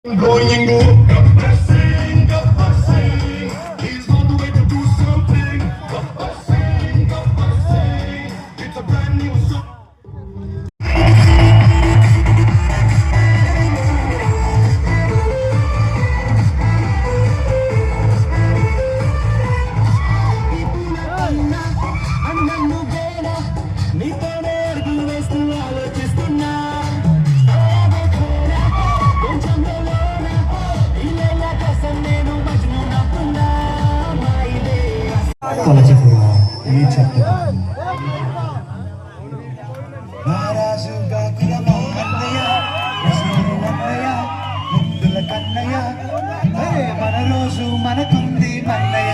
Going go, he's on the way to do something. It's a brand new song. తలచిపోయా ఈ చెప్పు మహారాజుగా కులమా అన్నయ్య అన్నయ్య ముద్దుల కన్నయ్య మన రోజు మనకుంది మన్నయ్య